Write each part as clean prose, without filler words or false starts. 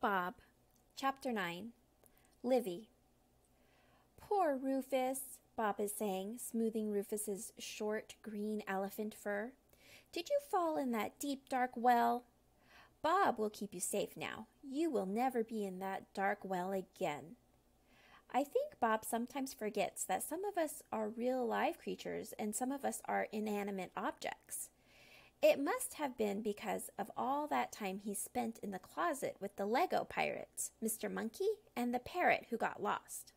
Bob, Chapter 9, Livy. Poor Rufus, Bob is saying, smoothing Rufus's short green elephant fur. Did you fall in that deep, dark well? Bob will keep you safe now. You will never be in that dark well again. I think Bob sometimes forgets that some of us are real live creatures and some of us are inanimate objects. It must have been because of all that time he spent in the closet with the Lego pirates, Mr. Monkey and the parrot who got lost.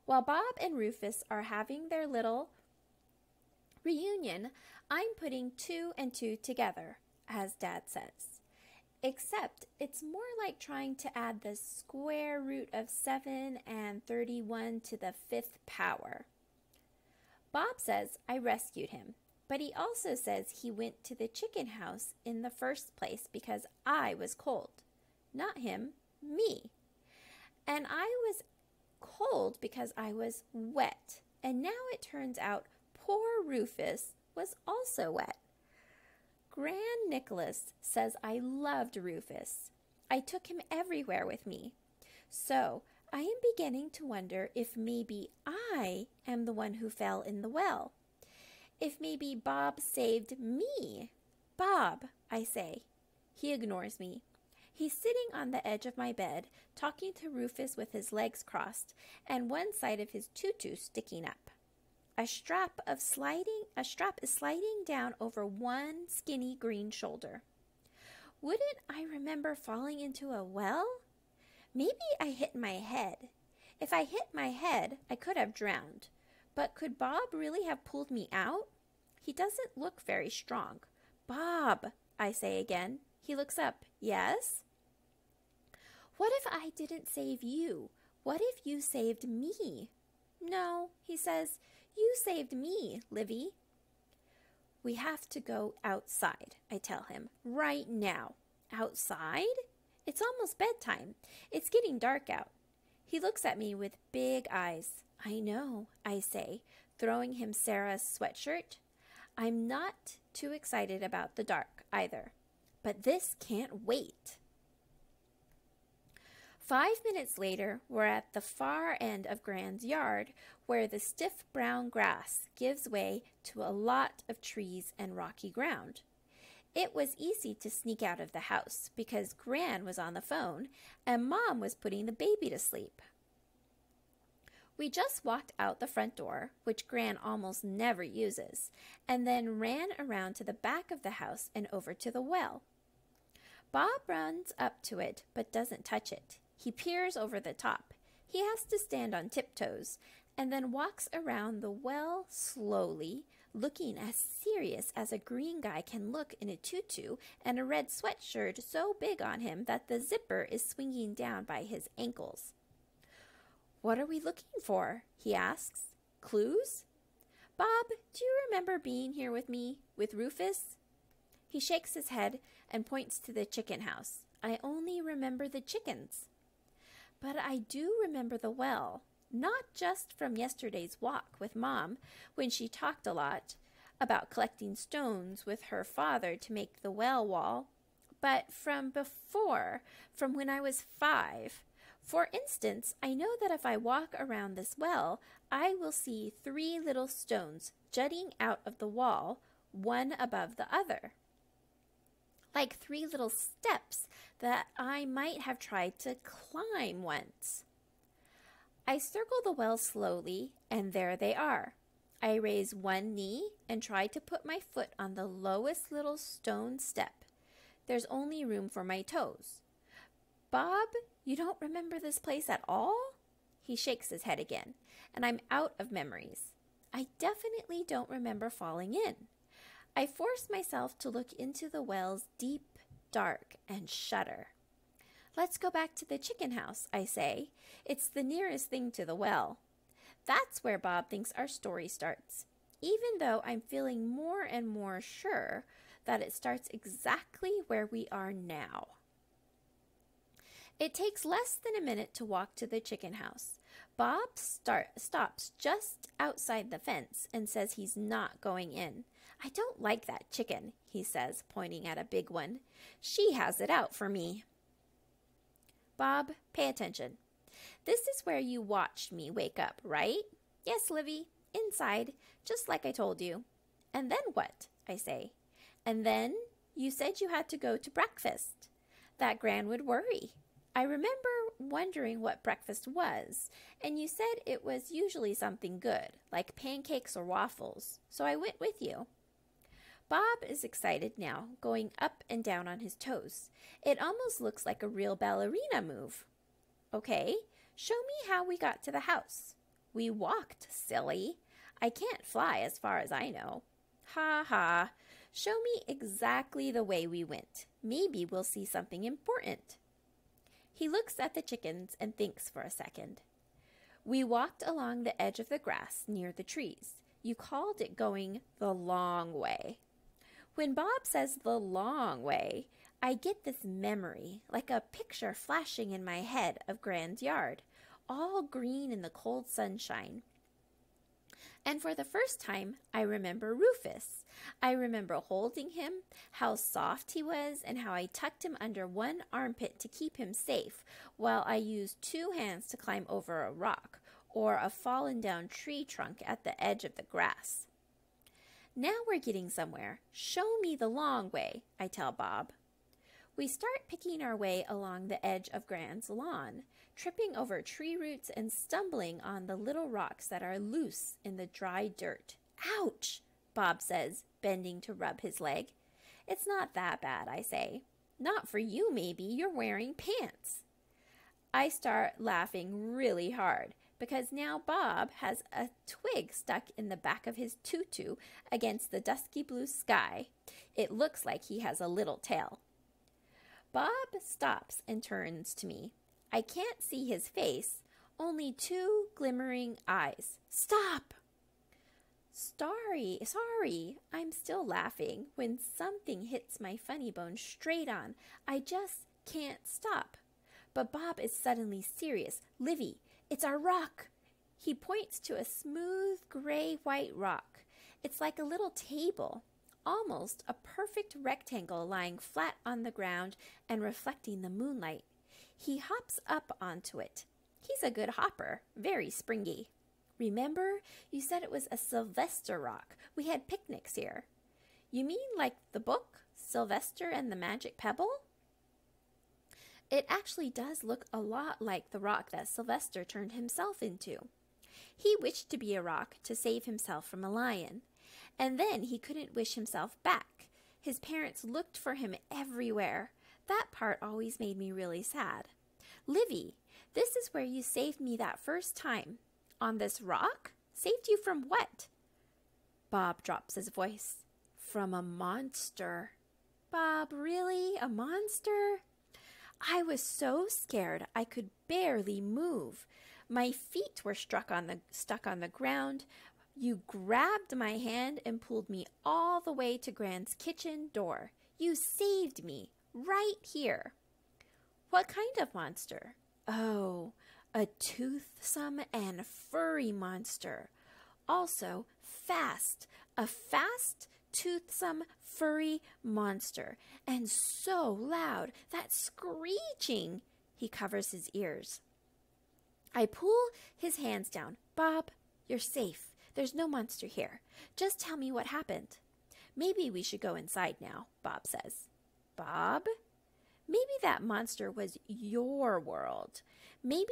While Bob and Rufus are having their little reunion, I'm putting 2 and 2 together, as Dad says. Except it's more like trying to add the square root of 7 and 31 to the 5th power. Bob says I rescued him, but he also says he went to the chicken house in the first place because I was cold. Not him, me. And I was cold because I was wet. And now it turns out poor Rufus was also wet. Grand Nicholas says I loved Rufus. I took him everywhere with me. So I am beginning to wonder if maybe I am the one who fell in the well. If maybe Bob saved me. Bob, I say. He ignores me. He's sitting on the edge of my bed, talking to Rufus with his legs crossed and one side of his tutu sticking up. A strap is sliding down over one skinny green shoulder. Wouldn't I remember falling into a well? Maybe I hit my head. If I hit my head, I could have drowned. But could Bob really have pulled me out? He doesn't look very strong. Bob, I say again. He looks up. Yes? What if I didn't save you? What if you saved me? No, he says. You saved me, Livy. We have to go outside, I tell him, right now. Outside? It's almost bedtime. It's getting dark out. He looks at me with big eyes. I know, I say, throwing him Sarah's sweatshirt. I'm not too excited about the dark either, but this can't wait. 5 minutes later, we're at the far end of Gran's yard where the stiff brown grass gives way to a lot of trees and rocky ground. It was easy to sneak out of the house because Gran was on the phone and Mom was putting the baby to sleep. We just walked out the front door, which Gran almost never uses, and then ran around to the back of the house and over to the well. Bob runs up to it but doesn't touch it. He peers over the top. He has to stand on tiptoes and then walks around the well slowly, looking as serious as a green guy can look in a tutu and a red sweatshirt so big on him that the zipper is swinging down by his ankles. What are we looking for? He asks. Clues? Bob, do you remember being here with me, with Rufus? He shakes his head and points to the chicken house. I only remember the chickens. But I do remember the well, not just from yesterday's walk with Mom, when she talked a lot about collecting stones with her father to make the well wall, but from before, from when I was 5. For instance, I know that if I walk around this well, I will see 3 little stones jutting out of the wall, one above the other. Like 3 little steps that I might have tried to climb once. I circle the well slowly, and there they are. I raise one knee and try to put my foot on the lowest little stone step. There's only room for my toes. Bob, you don't remember this place at all? He shakes his head again, and I'm out of memories. I definitely don't remember falling in. I force myself to look into the well's deep, dark, and shudder. Let's go back to the chicken house, I say. It's the nearest thing to the well. That's where Bob thinks our story starts, even though I'm feeling more and more sure that it starts exactly where we are now. It takes less than a minute to walk to the chicken house. Bob stops just outside the fence and says he's not going in. I don't like that chicken, he says, pointing at a big one. She has it out for me. Bob, pay attention. This is where you watched me wake up, right? Yes, Livy, inside, just like I told you. And then what? I say. And then you said you had to go to breakfast. That Gran would worry. I remember wondering what breakfast was, and you said it was usually something good, like pancakes or waffles, so I went with you. Bob is excited now, going up and down on his toes. It almost looks like a real ballerina move. Okay, show me how we got to the house. We walked, silly. I can't fly as far as I know. Ha ha. Show me exactly the way we went. Maybe we'll see something important. He looks at the chickens and thinks for a second. We walked along the edge of the grass near the trees. You called it going the long way. When Bob says the long way, I get this memory, like a picture flashing in my head of Gran's yard, all green in the cold sunshine. And for the first time, I remember Rufus. I remember holding him, how soft he was, and how I tucked him under one armpit to keep him safe, while I used two hands to climb over a rock or a fallen down tree trunk at the edge of the grass. Now we're getting somewhere. Show me the long way, I tell Bob. We start picking our way along the edge of Gran's lawn, tripping over tree roots and stumbling on the little rocks that are loose in the dry dirt. Ouch, Bob says, bending to rub his leg. It's not that bad, I say. Not for you, maybe. You're wearing pants. I start laughing really hard because now Bob has a twig stuck in the back of his tutu against the dusky blue sky. It looks like he has a little tail. Bob stops and turns to me. I can't see his face, only two glimmering eyes. Stop! Sorry, I'm still laughing when something hits my funny bone straight on. I just can't stop. But Bob is suddenly serious. Livy, it's our rock. He points to a smooth gray-white rock. It's like a little table, almost a perfect rectangle lying flat on the ground and reflecting the moonlight. He hops up onto it. He's a good hopper, very springy. Remember, you said it was a Sylvester rock. We had picnics here. You mean like the book, Sylvester and the Magic Pebble? It actually does look a lot like the rock that Sylvester turned himself into. He wished to be a rock to save himself from a lion, and then he couldn't wish himself back. His parents looked for him everywhere. That part always made me really sad. Livy, this is where you saved me that first time. On this rock? Saved you from what? Bob drops his voice. From a monster. Bob, really? A monster? I was so scared I could barely move. My feet were stuck on the ground. You grabbed my hand and pulled me all the way to Gran's kitchen door. You saved me right here. What kind of monster? Oh, a toothsome and furry monster. Also fast. A fast, toothsome, furry monster. And so loud, that screeching. He covers his ears. I pull his hands down. Bob, you're safe. There's no monster here. Just tell me what happened. Maybe we should go inside now, Bob says. Bob? Maybe that monster was your world. Maybe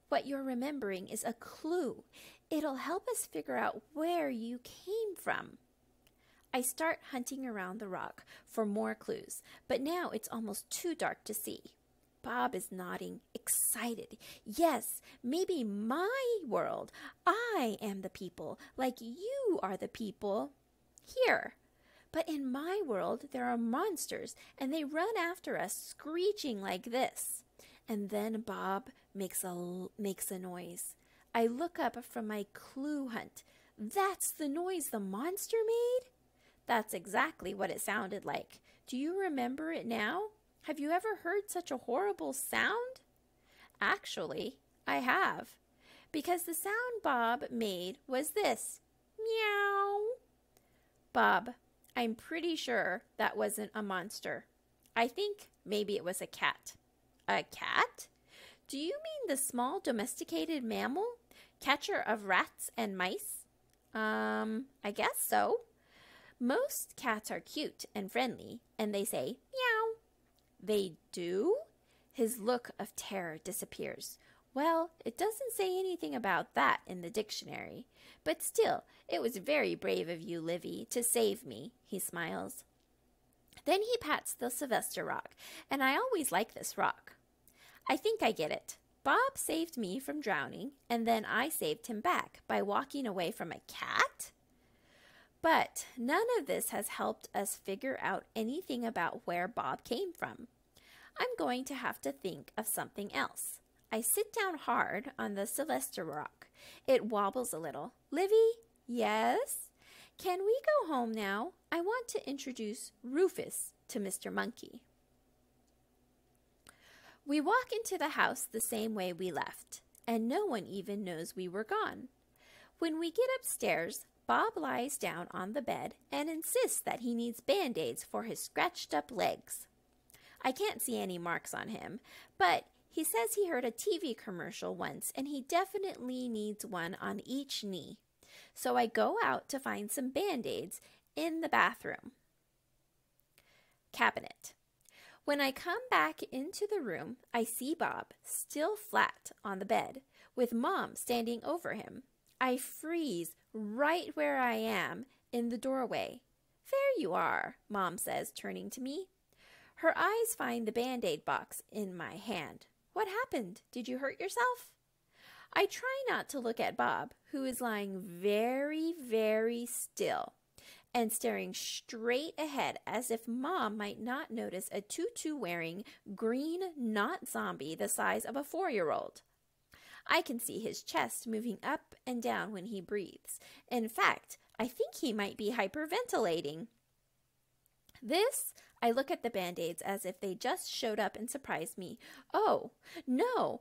what you're remembering is a clue. It'll help us figure out where you came from. I start hunting around the rock for more clues, but now it's almost too dark to see. Bob is nodding, excited. Yes, maybe my world. I am the people, like you are the people here. But in my world, there are monsters, and they run after us, screeching like this. And then Bob makes a noise. I look up from my clue hunt. That's the noise the monster made? That's exactly what it sounded like. Do you remember it now? Have you ever heard such a horrible sound? Actually, I have. Because the sound Bob made was this. Meow. Bob, I'm pretty sure that wasn't a monster. I think maybe it was a cat. A cat? Do you mean the small domesticated mammal? Catcher of rats and mice? I guess so. Most cats are cute and friendly, and they say meow. They do? His look of terror disappears. Well, it doesn't say anything about that in the dictionary. But still, it was very brave of you, Livy, to save me, he smiles. Then he pats the Sylvester rock, and I always like this rock. I think I get it. Bob saved me from drowning, and then I saved him back by walking away from a cat? But none of this has helped us figure out anything about where Bob came from. I'm going to have to think of something else. I sit down hard on the Sylvester rock. It wobbles a little. Livy? Yes? Can we go home now? I want to introduce Rufus to Mr. Monkey. We walk into the house the same way we left, and no one even knows we were gone. When we get upstairs, Bob lies down on the bed and insists that he needs Band-Aids for his scratched up legs. I can't see any marks on him, but he says he heard a TV commercial once and he definitely needs one on each knee. So I go out to find some Band-Aids in the bathroom cabinet. When I come back into the room, I see Bob still flat on the bed with Mom standing over him. I freeze right where I am in the doorway. There you are, Mom says, turning to me. Her eyes find the Band-Aid box in my hand. What happened? Did you hurt yourself? I try not to look at Bob, who is lying very, very still and staring straight ahead as if Mom might not notice a tutu-wearing green knot zombie the size of a 4-year-old. I can see his chest moving up and down when he breathes. In fact, I think he might be hyperventilating. I look at the Band-Aids as if they just showed up and surprised me. Oh, no,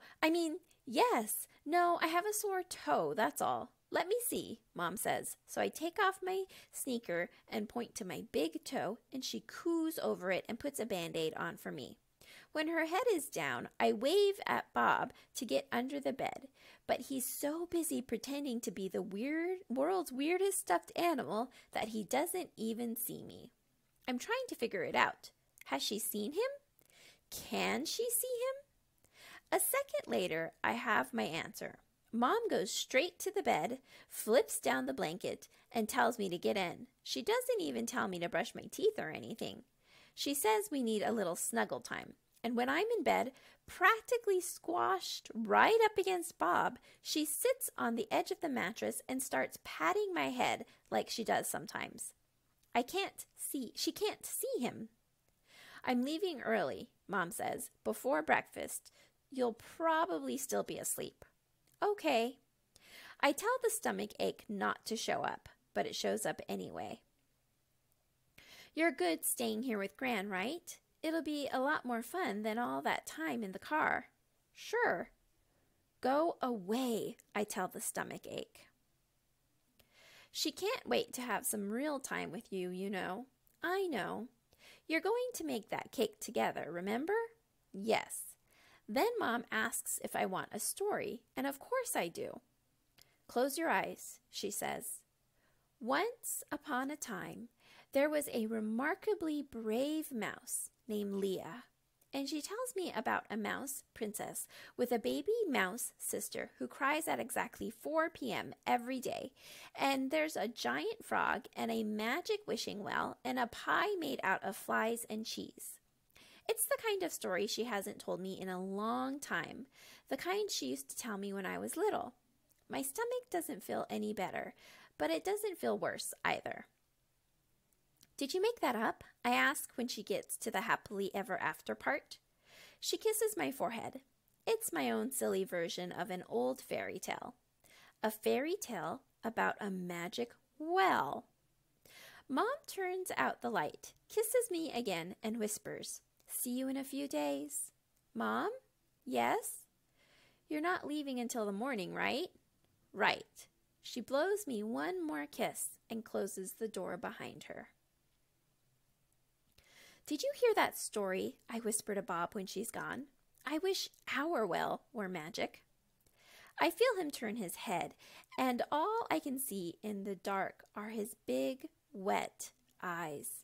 yes, no, I have a sore toe, that's all. Let me see, Mom says. So I take off my sneaker and point to my big toe, and she coos over it and puts a Band-Aid on for me. When her head is down, I wave at Bob to get under the bed, but he's so busy pretending to be the world's weirdest stuffed animal that he doesn't even see me. I'm trying to figure it out. Has she seen him? Can she see him? A second later, I have my answer. Mom goes straight to the bed, flips down the blanket, and tells me to get in. She doesn't even tell me to brush my teeth or anything. She says we need a little snuggle time. And when I'm in bed, practically squashed right up against Bob, she sits on the edge of the mattress and starts patting my head like she does sometimes. She can't see him. I'm leaving early, Mom says, before breakfast. You'll probably still be asleep. Okay. I tell the stomach ache not to show up, but it shows up anyway. You're good staying here with Gran, right? It'll be a lot more fun than all that time in the car. Sure. Go away, I tell the stomach ache. She can't wait to have some real time with you, you know. I know. You're going to make that cake together, remember? Yes. Then Mom asks if I want a story, and of course I do. Close your eyes, she says. Once upon a time, there was a remarkably brave mouse named Leah, and she tells me about a mouse princess with a baby mouse sister who cries at exactly 4 p.m. every day, and there's a giant frog and a magic wishing well and a pie made out of flies and cheese. It's the kind of story she hasn't told me in a long time, the kind she used to tell me when I was little. My stomach doesn't feel any better, but it doesn't feel worse either. Did you make that up? I ask when she gets to the happily ever after part. She kisses my forehead. It's my own silly version of an old fairy tale. A fairy tale about a magic well. Mom turns out the light, kisses me again, and whispers, "See you in a few days." Mom? Yes? You're not leaving until the morning, right? Right. She blows me one more kiss and closes the door behind her. Did you hear that story? I whisper to Bob when she's gone. I wish our well were magic. I feel him turn his head, and all I can see in the dark are his big, wet eyes.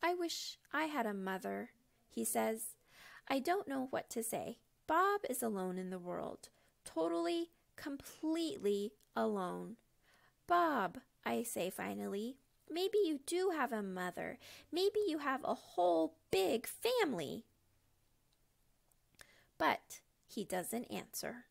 I wish I had a mother, he says. I don't know what to say. Bob is alone in the world, totally, completely alone. Bob, I say finally, maybe you do have a mother. Maybe you have a whole big family. But he doesn't answer.